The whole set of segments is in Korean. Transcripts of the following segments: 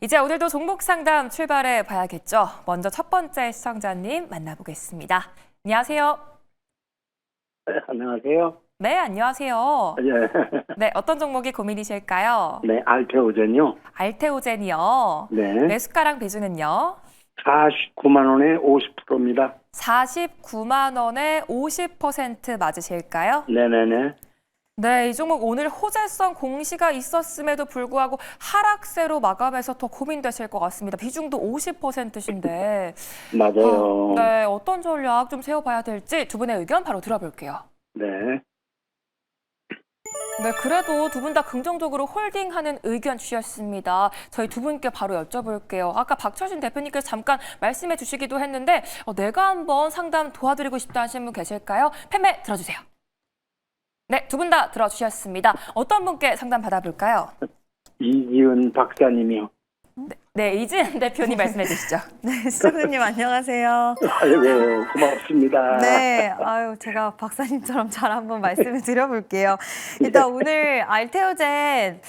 이제 오늘도 종목 상담 출발해 봐야겠죠. 먼저 첫 번째 시청자님 만나보겠습니다. 안녕하세요. 네, 안녕하세요. 네, 안녕하세요. 예. 네, 어떤 종목이 고민이실까요? 네, 알테오젠요. 알테오젠이요. 네. 매수가랑 비중은요? 49만 원에 50%입니다. 49만 원에 50% 맞으실까요? 네네네. 네, 이 종목 오늘 호재성 공시가 있었음에도 불구하고 하락세로 마감해서 더 고민되실 것 같습니다. 비중도 50%신데. 맞아요. 네, 어떤 전략 좀 세워봐야 될지 두 분의 의견 바로 들어볼게요. 네. 네, 그래도 두 분 다 긍정적으로 홀딩하는 의견 주셨습니다. 저희 두 분께 바로 여쭤볼게요. 아까 박철준 대표님께서 잠깐 말씀해 주시기도 했는데 내가 한번 상담 도와드리고 싶다 하시는 분 계실까요? 팬매 들어주세요. 네, 두 분 다 들어주셨습니다. 어떤 분께 상담 받아볼까요? 이지은 박사님이요. 네, 이지은 대표님 말씀해 주시죠. 네, 시청자님 안녕하세요. 아이고, 고맙습니다. 네, 아유 제가 박사님처럼 잘 한번 말씀을 드려볼게요. 일단 오늘 알테오젠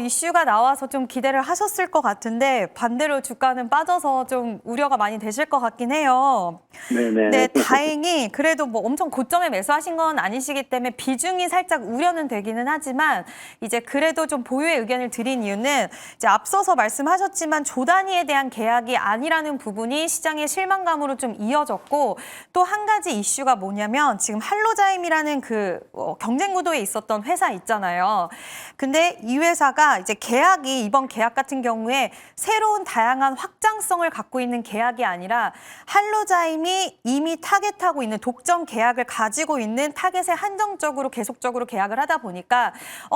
이슈가 나와서 좀 기대를 하셨을 것 같은데 반대로 주가는 빠져서 좀 우려가 많이 되실 것 같긴 해요. 네네. 네, 다행히 그래도 뭐 엄청 고점에 매수하신 건 아니시기 때문에 비중이 살짝 우려는 되기는 하지만 이제 그래도 좀 보유의 의견을 드린 이유는 이제 앞서서 말씀하셨지만 조 단위에 대한 계약이 아니라는 부분이 시장의 실망감으로 좀 이어졌고 또 한 가지 이슈가 뭐냐면 지금 할로자임이라는 그 경쟁 구도에 있었던 회사 있잖아요. 근데 이 회사가 이제 계약이 이번 계약 같은 경우에 새로운 다양한 확장성을 갖고 있는 계약이 아니라 할로자임이 이미 타겟하고 있는 독점 계약을 가지고 있는 타겟에 한정적으로 계속적으로 계약을 하다 보니까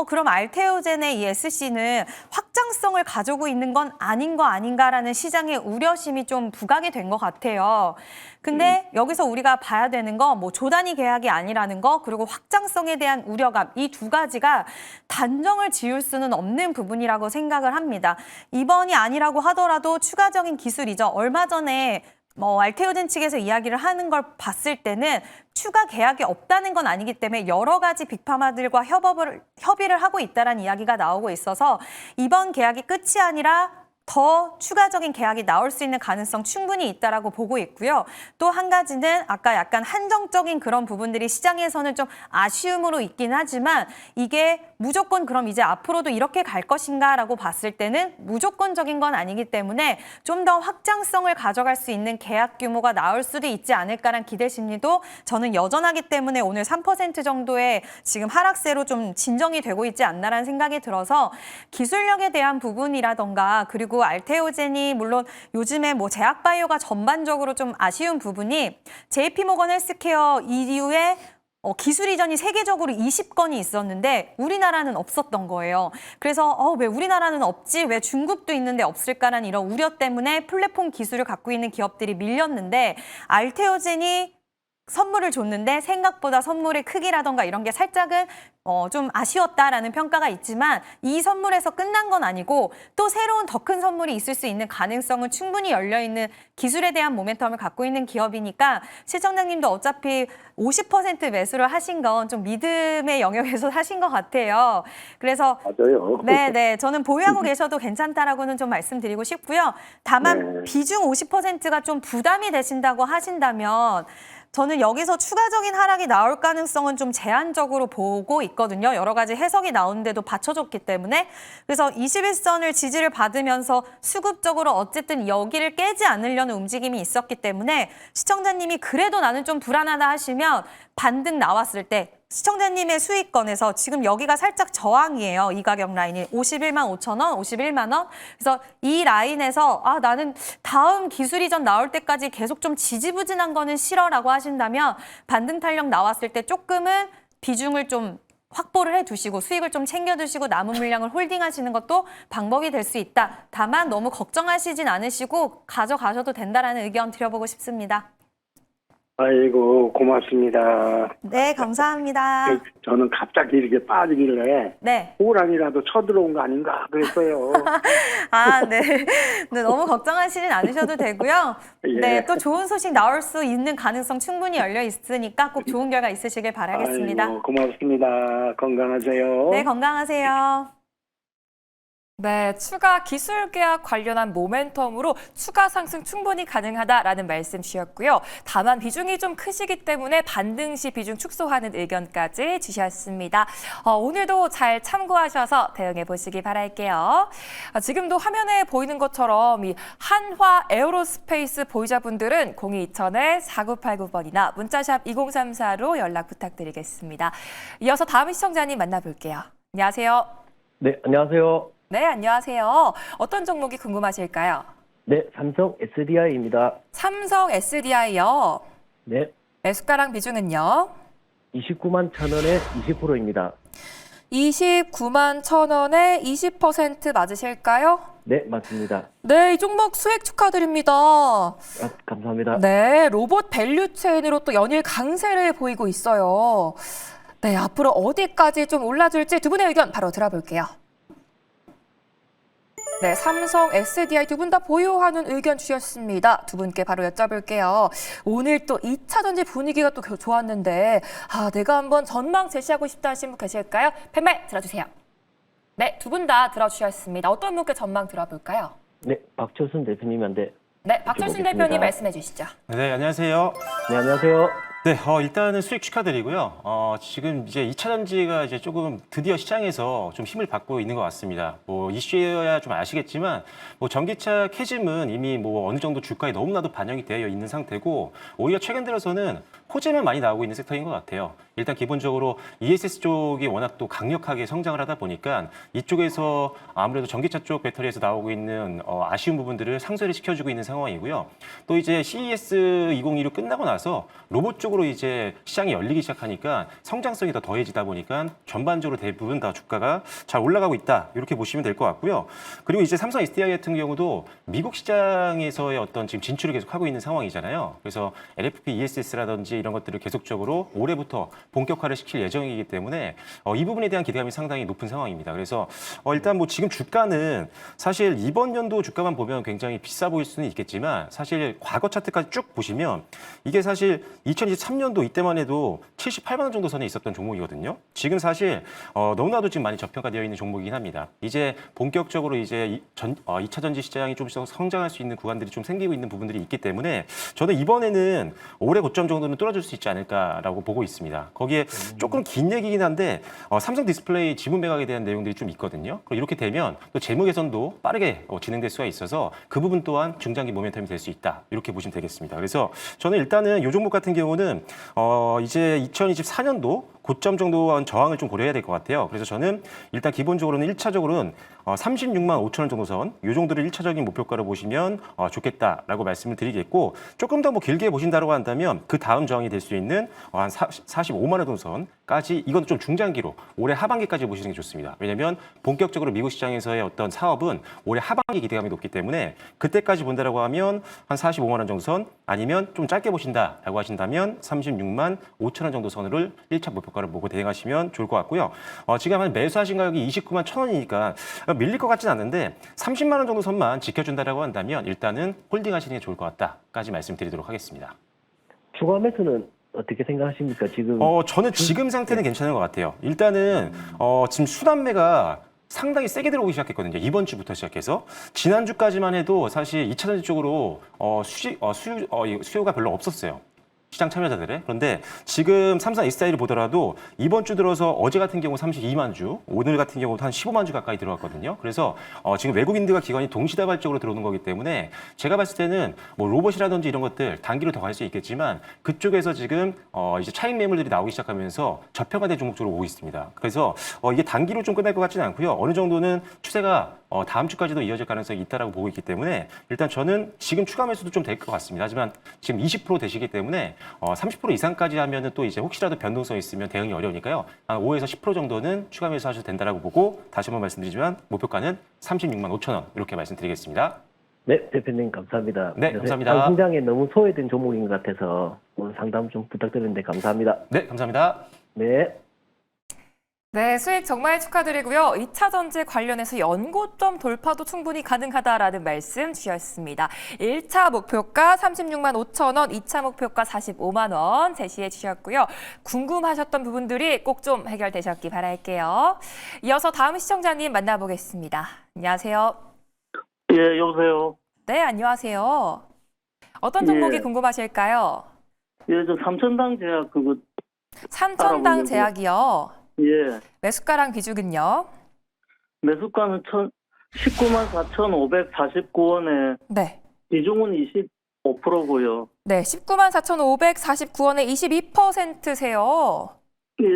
그럼 알테오젠의 이 SC는 확장성을 가지고 있는 건 아닌 거 아닌가라는 시장의 우려심이 좀 부각이 된 것 같아요. 근데 여기서 우리가 봐야 되는 거 뭐 조단위 계약이 아니라는 거 그리고 확장성에 대한 우려감 이 두 가지가 단정을 지을 수는 없는 부분이라고 생각을 합니다. 이번이 아니라고 하더라도 추가적인 기술 이전 얼마 전에 알테오젠 측에서 이야기를 하는 걸 봤을 때는 추가 계약이 없다는 건 아니기 때문에 여러 가지 빅파마들과 협의를 하고 있다는 이야기가 나오고 있어서 이번 계약이 끝이 아니라 더 추가적인 계약이 나올 수 있는 가능성 충분히 있다라고 보고 있고요. 또 한 가지는 아까 약간 한정적인 그런 부분들이 시장에서는 좀 아쉬움으로 있긴 하지만 이게 무조건 그럼 이제 앞으로도 이렇게 갈 것인가라고 봤을 때는 무조건적인 건 아니기 때문에 좀 더 확장성을 가져갈 수 있는 계약 규모가 나올 수도 있지 않을까라는 기대 심리도 저는 여전하기 때문에 오늘 3% 정도의 지금 하락세로 좀 진정이 되고 있지 않나라는 생각이 들어서 기술력에 대한 부분이라던가 그리고 알테오젠이 물론 요즘에 뭐 제약바이오가 전반적으로 좀 아쉬운 부분이 JP모건 헬스케어 이후에 기술 이전이 세계적으로 20건이 있었는데 우리나라는 없었던 거예요. 그래서 왜 우리나라는 없지? 왜 중국도 있는데 없을까라는 이런 우려 때문에 플랫폼 기술을 갖고 있는 기업들이 밀렸는데 알테오젠이 선물을 줬는데 생각보다 선물의 크기라던가 이런 게 살짝은 좀 아쉬웠다라는 평가가 있지만 이 선물에서 끝난 건 아니고 또 새로운 더 큰 선물이 있을 수 있는 가능성은 충분히 열려있는 기술에 대한 모멘텀을 갖고 있는 기업이니까 시청자님도 어차피 50% 매수를 하신 건 좀 믿음의 영역에서 하신 것 같아요. 그래서 맞아요. 네네 저는 보유하고 계셔도 괜찮다라고는 좀 말씀드리고 싶고요. 다만 네. 비중 50%가 좀 부담이 되신다고 하신다면 저는 여기서 추가적인 하락이 나올 가능성은 좀 제한적으로 보고 있거든요. 여러 가지 해석이 나오는데도 받쳐줬기 때문에. 그래서 21선을 지지를 받으면서 수급적으로 어쨌든 여기를 깨지 않으려는 움직임이 있었기 때문에 시청자님이 그래도 나는 좀 불안하다 하시면 반등 나왔을 때 시청자님의 수익권에서 지금 여기가 살짝 저항이에요. 이 가격 라인이 51만 5천 원, 51만 원. 그래서 이 라인에서 나는 다음 기술 이전 나올 때까지 계속 좀 지지부진한 거는 싫어라고 하신다면 반등 탄력 나왔을 때 조금은 비중을 좀 확보를 해두시고 수익을 좀 챙겨두시고 남은 물량을 홀딩하시는 것도 방법이 될 수 있다. 다만 너무 걱정하시진 않으시고 가져가셔도 된다라는 의견 드려보고 싶습니다. 아이고, 고맙습니다. 네, 감사합니다. 저는 갑자기 이렇게 빠지길래 네. 호랑이라도 쳐들어온 거 아닌가 그랬어요. 네. 네, 너무 걱정하시진 않으셔도 되고요. 예. 네, 또 좋은 소식 나올 수 있는 가능성 충분히 열려 있으니까 꼭 좋은 결과 있으시길 바라겠습니다. 아이고, 고맙습니다. 건강하세요. 네, 건강하세요. 네, 추가 기술 계약 관련한 모멘텀으로 추가 상승 충분히 가능하다라는 말씀 주셨고요. 다만 비중이 좀 크시기 때문에 반등시 비중 축소하는 의견까지 주셨습니다. 오늘도 잘 참고하셔서 대응해 보시기 바랄게요. 지금도 화면에 보이는 것처럼 이 한화 에어로스페이스 보유자분들은 0220-4989번이나 문자샵 2034로 연락 부탁드리겠습니다. 이어서 다음 시청자님 만나볼게요. 안녕하세요. 네, 안녕하세요. 네, 안녕하세요. 어떤 종목이 궁금하실까요? 네, 삼성 SDI입니다. 삼성 SDI요. 네, 매수가랑 비중은요? 29만 1,000원에 20%입니다. 29만 1,000원에 20% 맞으실까요? 네, 맞습니다. 네, 이 종목 수익 축하드립니다. 감사합니다. 네, 로봇 밸류 체인으로 또 연일 강세를 보이고 있어요. 네, 앞으로 어디까지 좀 올라줄지 두 분의 의견 바로 들어볼게요. 네, 삼성 SDI 두 분 다 보유하는 의견 주셨습니다. 두 분께 바로 여쭤볼게요. 오늘 또 2차 전지 분위기가 또 좋았는데 내가 한번 전망 제시하고 싶다 하신 분 계실까요? 팬말 들어주세요. 네, 두 분 다 들어주셨습니다. 어떤 분께 전망 들어볼까요? 네, 박철순 대표님한테. 네, 박철순 여쭤보겠습니다. 대표님 말씀해 주시죠. 네, 안녕하세요. 네, 안녕하세요. 네, 일단은 수익 축하드리고요. 지금 이제 2차 전지가 이제 조금 드디어 시장에서 좀 힘을 받고 있는 것 같습니다. 뭐 이슈여야 좀 아시겠지만, 뭐 전기차 캐즘은 이미 뭐 어느 정도 주가에 너무나도 반영이 되어 있는 상태고, 오히려 최근 들어서는 호재만 많이 나오고 있는 섹터인 것 같아요. 일단 기본적으로 ESS 쪽이 워낙 또 강력하게 성장을 하다 보니까 이쪽에서 아무래도 전기차 쪽 배터리에서 나오고 있는 아쉬운 부분들을 상쇄를 시켜주고 있는 상황이고요. 또 이제 CES 2025 끝나고 나서 로봇 쪽으로 이제 시장이 열리기 시작하니까 성장성이 더 더해지다 보니까 전반적으로 대부분 다 주가가 잘 올라가고 있다. 이렇게 보시면 될 것 같고요. 그리고 이제 삼성 SDI 같은 경우도 미국 시장에서의 어떤 지금 진출을 계속하고 있는 상황이잖아요. 그래서 LFP ESS라든지 이런 것들을 계속적으로 올해부터 본격화를 시킬 예정이기 때문에 이 부분에 대한 기대감이 상당히 높은 상황입니다. 그래서 일단 뭐 지금 주가는 사실 이번 연도 주가만 보면 굉장히 비싸 보일 수는 있겠지만 사실 과거 차트까지 쭉 보시면 이게 사실 2023년도 이때만 해도 78만 원 정도 선에 있었던 종목이거든요. 지금 사실 너무나도 지금 많이 저평가되어 있는 종목이긴 합니다. 이제 본격적으로 이제 2차 전지 시장이 좀 성장할 수 있는 구간들이 좀 생기고 있는 부분들이 있기 때문에 저는 이번에는 올해 고점 정도는 뚫어줄 수 있지 않을까라고 보고 있습니다. 거기에 조금 긴 얘기긴 한데 삼성 디스플레이 지분 매각에 대한 내용들이 좀 있거든요. 그리고 이렇게 되면 또 재무 개선도 빠르게 진행될 수가 있어서 그 부분 또한 중장기 모멘텀이 될 수 있다. 이렇게 보시면 되겠습니다. 그래서 저는 일단은 이 종목 같은 경우는 이제 2024년도 고점 정도한 저항을 좀 고려해야 될 것 같아요. 그래서 저는 일단 기본적으로는 1차적으로는 36만 5천 원 정도 선, 이 정도를 1차적인 목표가로 보시면 좋겠다라고 말씀을 드리겠고 조금 더 뭐 길게 보신다고 한다면 그 다음 저항이 될 수 있는 한 45만 원 정도 선까지 이건 좀 중장기로 올해 하반기까지 보시는 게 좋습니다. 왜냐하면 본격적으로 미국 시장에서의 어떤 사업은 올해 하반기 기대감이 높기 때문에 그때까지 본다라고 하면 한 45만 원 정도 선 아니면 좀 짧게 보신다라고 하신다면 36만 5천 원 정도 선을 1차 목표가를 보고 대응하시면 좋을 것 같고요. 지금 한 매수하신 가격이 29만 1천 원이니까 밀릴 것 같진 않는데 30만 원 정도 선만 지켜준다라고 한다면 일단은 홀딩하시는 게 좋을 것 같다까지 말씀드리도록 하겠습니다. 추가 매수는 어떻게 생각하십니까? 지금 저는 지금 상태는 괜찮은 것 같아요. 일단은 지금 순환매가 상당히 세게 들어오기 시작했거든요. 이번 주부터 시작해서 지난주까지만 해도 사실 2차 전지 쪽으로 수요가 별로 없었어요. 시장 참여자들의. 그런데 지금 삼성 SDI를 보더라도 이번 주 들어서 어제 같은 경우 32만 주, 오늘 같은 경우도 한 15만 주 가까이 들어갔거든요. 그래서 지금 외국인들과 기관이 동시다발적으로 들어오는 거기 때문에 제가 봤을 때는 뭐 로봇이라든지 이런 것들 단기로 더 갈 수 있겠지만 그쪽에서 지금 이제 차익 매물들이 나오기 시작하면서 저평가된 종목 쪽으로 오고 있습니다. 그래서 이게 단기로 좀 끝날 것 같지는 않고요. 어느 정도는 추세가 다음 주까지도 이어질 가능성이 있다라고 보고 있기 때문에 일단 저는 지금 추가 매수도 좀 될 것 같습니다. 하지만 지금 20% 되시기 때문에 30% 이상까지 하면은 또 이제 혹시라도 변동성이 있으면 대응이 어려우니까요. 한 5에서 10% 정도는 추가 매수하셔도 된다라고 보고 다시 한번 말씀드리지만 목표가는 36만 5천 원 이렇게 말씀드리겠습니다. 네, 대표님 감사합니다. 네, 감사합니다. 상장에 너무 소외된 종목인 것 같아서 오늘 상담 좀 부탁드리는데 감사합니다. 네, 감사합니다. 네. 네, 수익 정말 축하드리고요. 2차 전지 관련해서 연고점 돌파도 충분히 가능하다라는 말씀 주셨습니다. 1차 목표가 36만 5천 원, 2차 목표가 45만 원 제시해 주셨고요. 궁금하셨던 부분들이 꼭 좀 해결되셨기 바랄게요. 이어서 다음 시청자님 만나보겠습니다. 안녕하세요. 예, 여보세요. 네, 안녕하세요. 어떤 종목이 예. 궁금하실까요? 예, 저 삼천당 제약 그거 삼천당 알아보려고요. 제약이요. 예, 매수가랑 비중은요? 매수가는 19만 4,549원에 네. 비중은 25%고요. 네, 19만 4,549원에 22%세요. 예,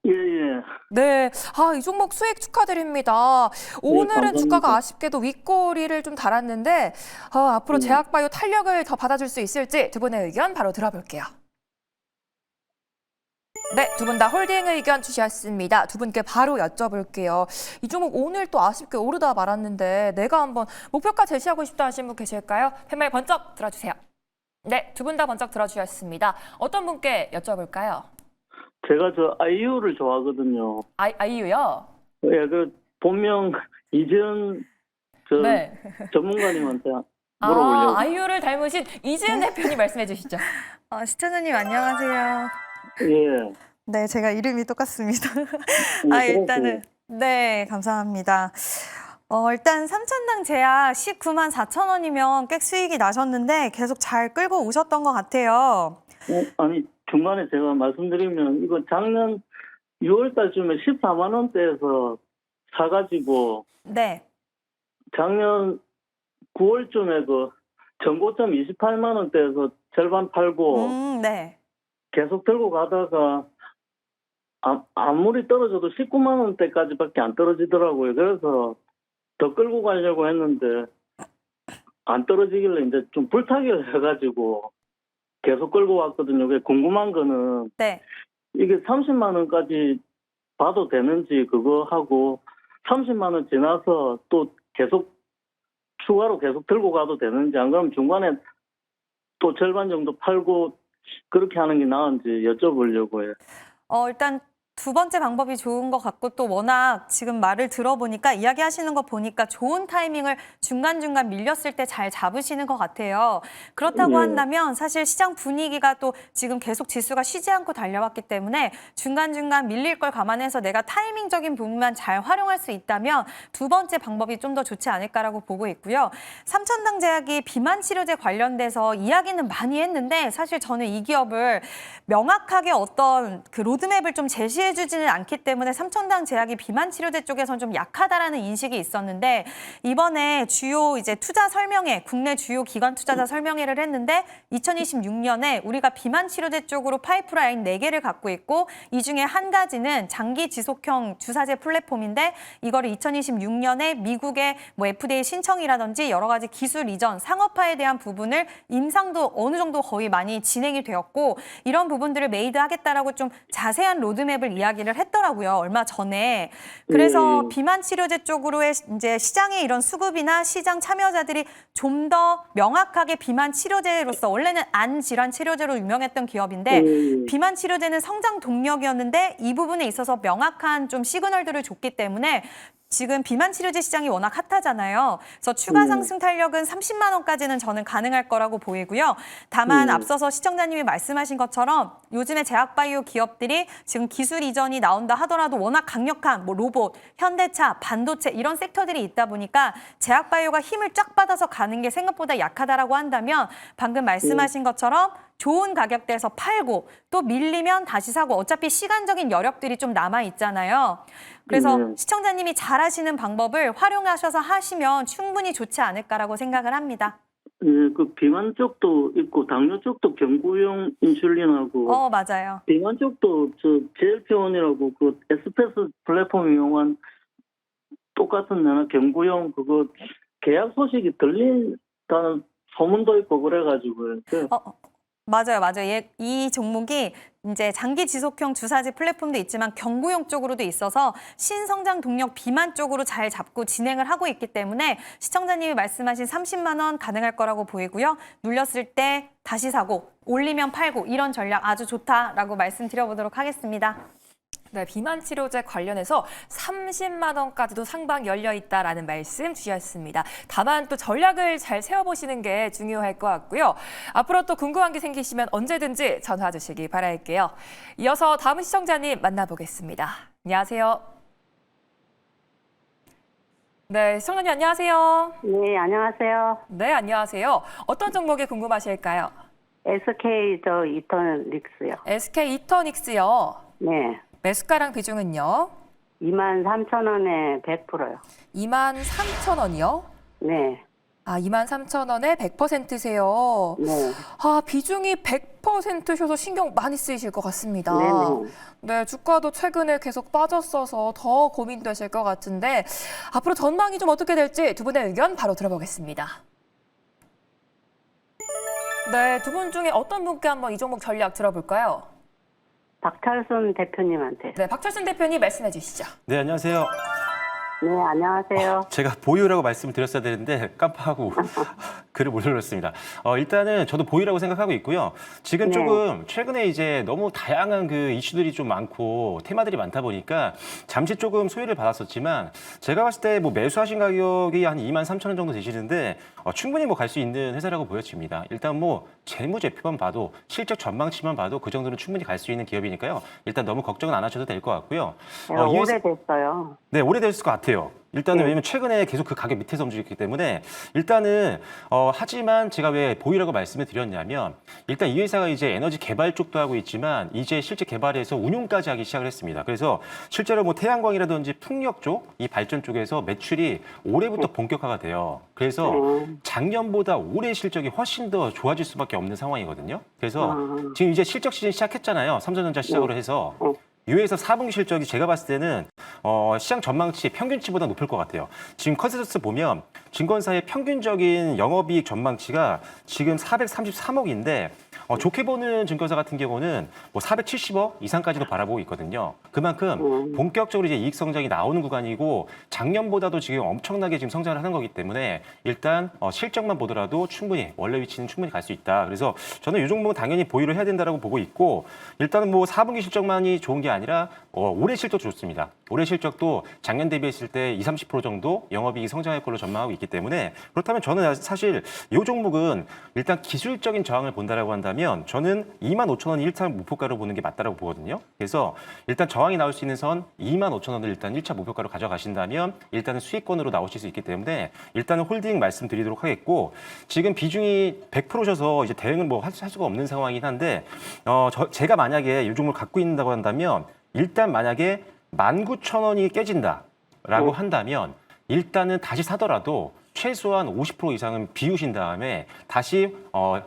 예, 예. 네, 이 종목 수익 축하드립니다. 오늘은 감사합니다. 주가가 아쉽게도 윗꼬리를 좀 달았는데 앞으로 제약바이오 탄력을 더 받아줄 수 있을지 두 분의 의견 바로 들어볼게요. 네, 두 분 다 홀딩 의견 주셨습니다. 두 분께 바로 여쭤볼게요. 이 종목 오늘 또 아쉽게 오르다 말았는데 내가 한번 목표가 제시하고 싶다 하신 분 계실까요? 팻말 번쩍 들어주세요. 네, 두 분 다 번쩍 들어주셨습니다. 어떤 분께 여쭤볼까요? 제가 저 아이유를 좋아하거든요. 아이유요? 예, 그 본명 이재현 저 네. 전문가님한테 물어보려고. 아이유를 닮으신 이지은 대표님 말씀해 주시죠. 시청자님 안녕하세요. 예. 네, 제가 이름이 똑같습니다. 네, 일단은 네, 감사합니다. 일단 삼천당 제약 19만 4천 원이면 꽤 수익이 나셨는데 계속 잘 끌고 오셨던 것 같아요. 아니 중간에 제가 말씀드리면 이거 작년 6월 달쯤에 14만 원대에서 사가지고 네. 작년 9월쯤에 그 전고점 28만 원대에서 절반 팔고 네. 계속 들고 가다가 아무리 떨어져도 19만 원대까지밖에 안 떨어지더라고요. 그래서 더 끌고 가려고 했는데 안 떨어지길래 이제 좀 불타기를 해가지고 계속 끌고 왔거든요. 그게 궁금한 거는 네. 이게 30만 원까지 봐도 되는지 그거 하고 30만 원 지나서 또 계속 추가로 계속 들고 가도 되는지 안 그러면 중간에 또 절반 정도 팔고 그렇게 하는 게 나은지 여쭤보려고요. 일단 두 번째 방법이 좋은 것 같고 또 워낙 지금 말을 들어보니까 이야기하시는 거 보니까 좋은 타이밍을 중간중간 밀렸을 때 잘 잡으시는 것 같아요. 그렇다고 네. 한다면 사실 시장 분위기가 또 지금 계속 지수가 쉬지 않고 달려왔기 때문에 중간중간 밀릴 걸 감안해서 내가 타이밍적인 부분만 잘 활용할 수 있다면 두 번째 방법이 좀 더 좋지 않을까라고 보고 있고요. 삼천당 제약이 비만 치료제 관련돼서 이야기는 많이 했는데 사실 저는 이 기업을 명확하게 어떤 그 로드맵을 좀 제시해주지는 않기 때문에 삼천당 제약이 비만 치료제 쪽에선 좀 약하다라는 인식이 있었는데 이번에 주요 이제 투자 설명회, 국내 주요 기관 투자자 설명회를 했는데 2026년에 우리가 비만 치료제 쪽으로 파이프라인 4개를 갖고 있고 이 중에 한 가지는 장기 지속형 주사제 플랫폼인데 이거를 2026년에 미국의 뭐 FDA 신청이라든지 여러 가지 기술 이전, 상업화에 대한 부분을 임상도 어느 정도 거의 많이 진행이 되었고 이런 부분들을 메이드하겠다라고 좀 자세한 로드맵을 이야기를 했더라고요. 얼마 전에. 그래서 비만 치료제 쪽으로의 이제 시장의 이런 수급이나 시장 참여자들이 좀 더 명확하게 비만 치료제로서 원래는 안 질환 치료제로 유명했던 기업인데 비만 치료제는 성장 동력이었는데 이 부분에 있어서 명확한 좀 시그널들을 줬기 때문에 지금 비만 치료제 시장이 워낙 핫하잖아요. 그래서 추가 상승 탄력은 30만 원까지는 저는 가능할 거라고 보이고요. 다만 앞서서 시청자님이 말씀하신 것처럼 요즘에 제약바이오 기업들이 지금 기술 이전이 나온다 하더라도 워낙 강력한 뭐 로봇, 현대차, 반도체 이런 섹터들이 있다 보니까 제약바이오가 힘을 쫙 받아서 가는 게 생각보다 약하다라고 한다면 방금 말씀하신 것처럼 좋은 가격대에서 팔고 또 밀리면 다시 사고 어차피 시간적인 여력들이 좀 남아 있잖아요. 그래서 시청자님이 잘하시는 방법을 활용하셔서 하시면 충분히 좋지 않을까라고 생각을 합니다. 예, 그 비만 쪽도 있고 당뇨 쪽도 경구용 인슐린하고 맞아요. 비만 쪽도 저 GLP-1이라고 그 에스페스 플랫폼 이용한 똑같은 내나 경구용 그거 계약 소식이 들린다는 소문도 있고 그래가지고요. 맞아요. 이 종목이 이제 장기 지속형 주사제 플랫폼도 있지만 경구용 쪽으로도 있어서 신성장 동력 비만 쪽으로 잘 잡고 진행을 하고 있기 때문에 시청자님이 말씀하신 30만 원 가능할 거라고 보이고요. 눌렸을 때 다시 사고 올리면 팔고 이런 전략 아주 좋다라고 말씀드려보도록 하겠습니다. 네, 비만 치료제 관련해서 30만 원까지도 상방 열려 있다라는 말씀 주셨습니다. 다만 또 전략을 잘 세워보시는 게 중요할 것 같고요. 앞으로 또 궁금한 게 생기시면 언제든지 전화 주시기 바랄게요. 이어서 다음 시청자님 만나보겠습니다. 안녕하세요. 네, 시청자님 안녕하세요. 네, 안녕하세요. 네, 안녕하세요. 어떤 종목이 궁금하실까요? SK 이터닉스요. SK 이터닉스요. 네, 매수가랑 비중은요? 23,000원에 100%요. 23,000원이요? 네, 아, 23,000원에 100%세요. 네, 아, 비중이 100%셔서 신경 많이 쓰이실 것 같습니다. 네네. 네, 주가도 최근에 계속 빠졌어서 더 고민되실 것 같은데 앞으로 전망이 좀 어떻게 될지 두 분의 의견 바로 들어보겠습니다. 네, 두 분 중에 어떤 분께 한번 이 종목 전략 들어볼까요? 박철순 대표님한테. 네, 박철순 대표님 말씀해 주시죠. 네, 안녕하세요. 네, 안녕하세요. 제가 보유라고 말씀을 드렸어야 되는데 깜빡하고 글을 못 올렸습니다. 일단은 저도 보유라고 생각하고 있고요. 지금 네. 조금 최근에 이제 너무 다양한 그 이슈들이 좀 많고 테마들이 많다 보니까 잠시 조금 소외를 받았었지만 제가 봤을 때 뭐 매수하신 가격이 한 23,000원 정도 되시는데 충분히 뭐 갈 수 있는 회사라고 보여집니다. 일단 뭐 재무제표만 봐도 실적 전망치만 봐도 그 정도는 충분히 갈 수 있는 기업이니까요. 일단 너무 걱정은 안 하셔도 될 것 같고요. 제가 이 회사- 오래됐어요. 네, 오래됐을 것 같아요. 일단은 네. 왜냐면 최근에 계속 그 가격 밑에서 움직였기 때문에 일단은 하지만 제가 왜 보유라고 말씀을 드렸냐면 일단 이 회사가 이제 에너지 개발 쪽도 하고 있지만 이제 실제 개발해서 운용까지 하기 시작을 했습니다. 그래서 실제로 뭐 태양광이라든지 풍력 쪽, 이 발전 쪽에서 매출이 올해부터 본격화가 돼요. 그래서 작년보다 올해 실적이 훨씬 더 좋아질 수밖에 없는 상황이거든요. 그래서 지금 이제 실적 시즌 시작했잖아요. 삼성전자 시작으로 해서. 이 회사 4분기 실적이 제가 봤을 때는 시장 전망치 평균치보다 높을 것 같아요. 지금 컨센서스 보면 증권사의 평균적인 영업이익 전망치가 지금 433억인데 좋게 보는 증권사 같은 경우는 뭐 470억 이상까지도 바라보고 있거든요. 그만큼 본격적으로 이제 이익 성장이 나오는 구간이고 작년보다도 지금 엄청나게 지금 성장을 하는 거기 때문에 일단 실적만 보더라도 충분히 원래 위치는 충분히 갈 수 있다. 그래서 저는 이 종목은 당연히 보유를 해야 된다라고 보고 있고 일단은 뭐 4분기 실적만이 좋은 게 아니라 올해 실적도 좋습니다. 올해 실적도 작년 대비했을 때 20, 30% 정도 영업이익이 성장할 걸로 전망하고 있기 때문에 그렇다면 저는 사실 이 종목은 일단 기술적인 저항을 본다라고 한다면 저는 25,000원 1차 목표가로 보는 게 맞다라고 보거든요. 그래서 일단 저항이 나올 수 있는 선 25,000원을 일단 1차 목표가로 가져가신다면 일단은 수익권으로 나오실 수 있기 때문에 일단은 홀딩 말씀드리도록 하겠고 지금 비중이 100%셔서 이제 대응을 뭐 할 수가 없는 상황이긴 한데 제가 만약에 이 종목을 갖고 있는다고 한다면 일단 만약에 19,000원이 깨진다라고 한다면 일단은 다시 사더라도 최소한 50% 이상은 비우신 다음에 다시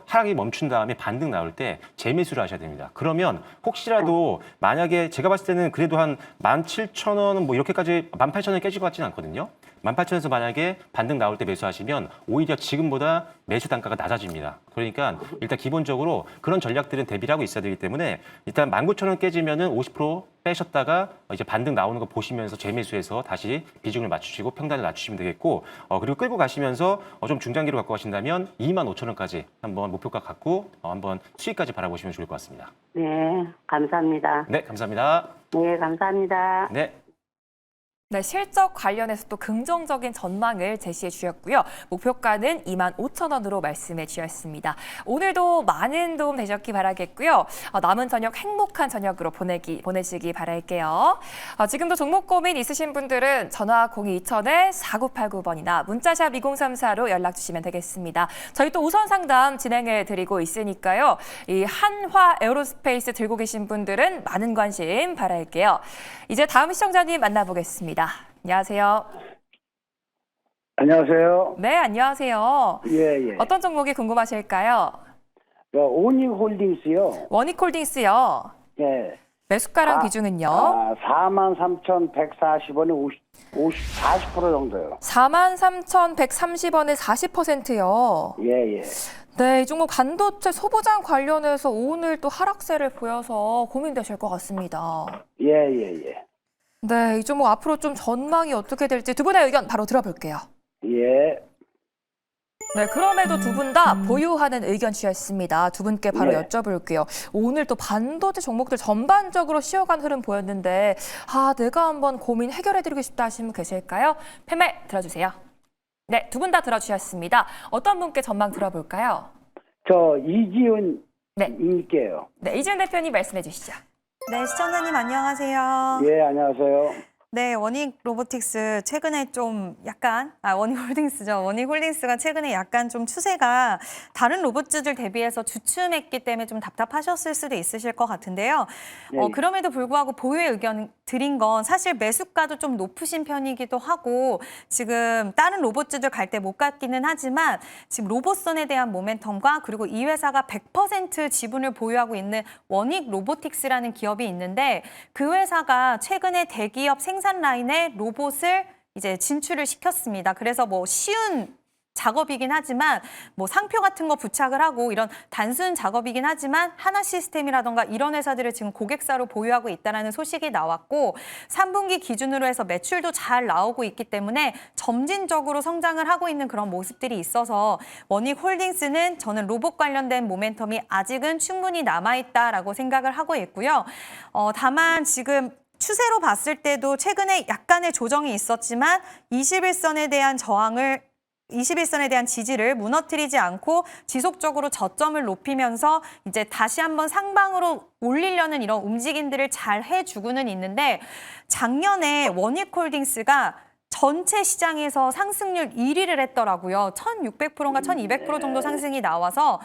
하락이 멈춘 다음에 반등 나올 때 재매수를 하셔야 됩니다. 그러면 혹시라도 만약에 제가 봤을 때는 그래도 한 17,000원은 뭐 이렇게까지 18,000원 깨질 것 같지는 않거든요. 18,000원에서 만약에 반등 나올 때 매수하시면 오히려 지금보다 매수 단가가 낮아집니다. 그러니까 일단 기본적으로 그런 전략들은 대비를 하고 있어야 되기 때문에 일단 19,000원 깨지면은 50% 빼셨다가 이제 반등 나오는 거 보시면서 재매수해서 다시 비중을 맞추시고 평단을 낮추시면 되겠고 그리고 끌고 가시면서 좀 중장기로 갖고 가신다면 25,000원까지 한번 목표가 갖고 한번 수익까지 바라보시면 좋을 것 같습니다. 네, 감사합니다. 네, 감사합니다. 네, 감사합니다. 네. 네, 실적 관련해서 또 긍정적인 전망을 제시해 주셨고요. 목표가는 25,000원으로 말씀해 주셨습니다. 오늘도 많은 도움 되셨기 바라겠고요. 남은 저녁 행복한 저녁으로 보내시기 바랄게요. 지금도 종목 고민 있으신 분들은 전화 02-2000-4989번이나 문자샵 2034로 연락 주시면 되겠습니다. 저희 또 우선 상담 진행해 드리고 있으니까요. 이 한화 에어로스페이스 들고 계신 분들은 많은 관심 바랄게요. 이제 다음 시청자님 만나보겠습니다. 안녕하세요. 안녕하세요. 네, 안녕하세요. 예. 어떤 종목이 궁금하실까요? 오닉홀딩스요. 원익홀딩스요. 예. 매수가랑 비중은요? 43,140원에 40% 정도요. 43,130원에 40%요. 예. 네, 이 종목 반도체 소부장 관련해서 오늘 또 하락세를 보여서 고민되실 것 같습니다. 예. 네, 이 종목 앞으로 좀 전망이 어떻게 될지 두 분의 의견 바로 들어볼게요. 예. 네, 그럼에도 두 분 다 보유하는 의견 주셨습니다. 두 분께 바로 네. 여쭤볼게요. 오늘 또 반도체 종목들 전반적으로 쉬어간 흐름 보였는데 내가 한번 고민 해결해드리고 싶다 하시는 분 계실까요? 패말 들어주세요. 네, 두 분 다 들어주셨습니다. 어떤 분께 전망 들어볼까요? 저 이지훈 네. 님께요. 네, 이지은 대표님 말씀해 주시죠. 네, 시청자님 안녕하세요. 예, 안녕하세요. 네, 워닉 로보틱스 최근에 좀 약간 워닉 홀딩스죠. 워닉 홀딩스가 최근에 약간 좀 추세가 다른 로봇주들 대비해서 주춤했기 때문에 좀 답답하셨을 수도 있으실 것 같은데요. 네. 그럼에도 불구하고 보유의 의견 드린 건 사실 매수가도 좀 높으신 편이기도 하고 지금 다른 로봇주들 갈 때 못 갔기는 하지만 지금 로봇선에 대한 모멘텀과 그리고 이 회사가 100% 지분을 보유하고 있는 워닉 로보틱스라는 기업이 있는데 그 회사가 최근에 대기업 생산 라인에 로봇을 이제 진출을 시켰습니다. 그래서 뭐 쉬운 작업이긴 하지만 뭐 상표 같은 거 부착을 하고 이런 단순 작업이긴 하지만 하나 시스템이라던가 이런 회사들을 지금 고객사로 보유하고 있다는 소식이 나왔고 3분기 기준으로 해서 매출도 잘 나오고 있기 때문에 점진적으로 성장을 하고 있는 그런 모습들이 있어서 워닉 홀딩스는 저는 로봇 관련된 모멘텀이 아직은 충분히 남아있다라고 생각을 하고 있고요. 다만 지금 추세로 봤을 때도 최근에 약간의 조정이 있었지만 21선에 대한 지지를 무너뜨리지 않고 지속적으로 저점을 높이면서 이제 다시 한번 상방으로 올리려는 이런 움직임들을 잘 해주고는 있는데 작년에 워닉홀딩스가 전체 시장에서 상승률 1위를 했더라고요. 1,600%인가 1,200% 정도 상승이 나와서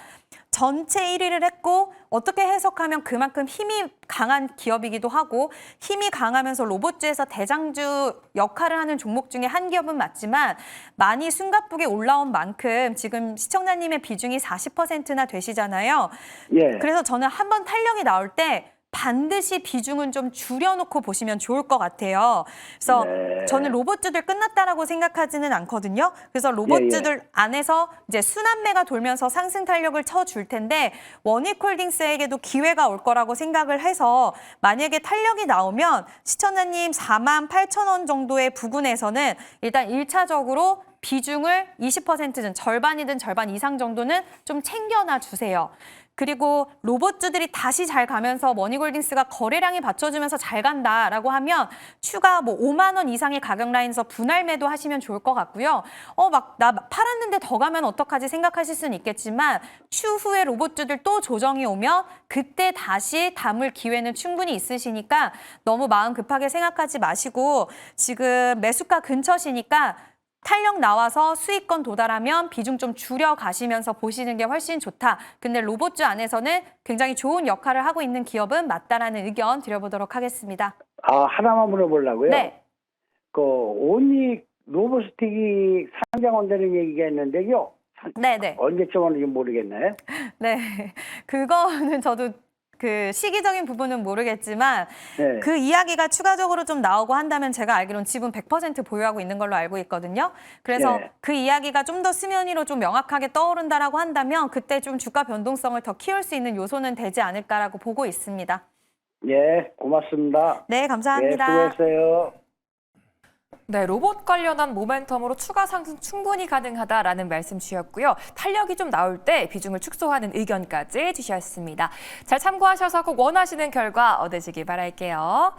전체 1위를 했고 어떻게 해석하면 그만큼 힘이 강한 기업이기도 하고 힘이 강하면서 로봇주에서 대장주 역할을 하는 종목 중에 한 기업은 맞지만 많이 숨가쁘게 올라온 만큼 지금 시청자님의 비중이 40%나 되시잖아요. 예. 그래서 저는 한번 탄력이 나올 때 반드시 비중은 좀 줄여놓고 보시면 좋을 것 같아요. 그래서 네. 저는 로봇주들 끝났다라고 생각하지는 않거든요. 그래서 로봇주들 안에서 이제 순환매가 돌면서 상승 탄력을 쳐줄 텐데 워닉홀딩스에게도 기회가 올 거라고 생각을 해서 만약에 탄력이 나오면 시청자님 48,000원 정도의 부근에서는 일단 1차적으로 비중을 20%든 절반이든 절반 이상 정도는 좀 챙겨놔 주세요. 그리고 로봇주들이 다시 잘 가면서 머니홀딩스가 거래량이 받쳐주면서 잘 간다라고 하면 추가 뭐 5만 원 이상의 가격 라인에서 분할 매도 하시면 좋을 것 같고요. 막 나 팔았는데 더 가면 어떡하지 생각하실 수는 있겠지만 추후에 로봇주들 또 조정이 오면 그때 다시 담을 기회는 충분히 있으시니까 너무 마음 급하게 생각하지 마시고 지금 매수가 근처시니까 탄력 나와서 수익권 도달하면 비중 좀 줄여 가시면서 보시는 게 훨씬 좋다. 근데 로봇주 안에서는 굉장히 좋은 역할을 하고 있는 기업은 맞다라는 의견 드려보도록 하겠습니다. 하나만 물어보려고요. 네. 그 오닉 로보스틱이 상장한다는 얘기가 있는데요. 네네. 언제쯤 하는지 모르겠네. 네. 그거는 저도 그 시기적인 부분은 모르겠지만 네. 그 이야기가 추가적으로 좀 나오고 한다면 제가 알기로는 지분 100% 보유하고 있는 걸로 알고 있거든요. 그래서 네. 그 이야기가 좀 더 수면 위로 좀 명확하게 떠오른다라고 한다면 그때 좀 주가 변동성을 더 키울 수 있는 요소는 되지 않을까라고 보고 있습니다. 예, 고맙습니다. 네, 감사합니다. 예, 수고했어요. 네, 로봇 관련한 모멘텀으로 추가 상승 충분히 가능하다라는 말씀 주셨고요. 탄력이 좀 나올 때 비중을 축소하는 의견까지 주셨습니다. 잘 참고하셔서 꼭 원하시는 결과 얻으시기 바랄게요.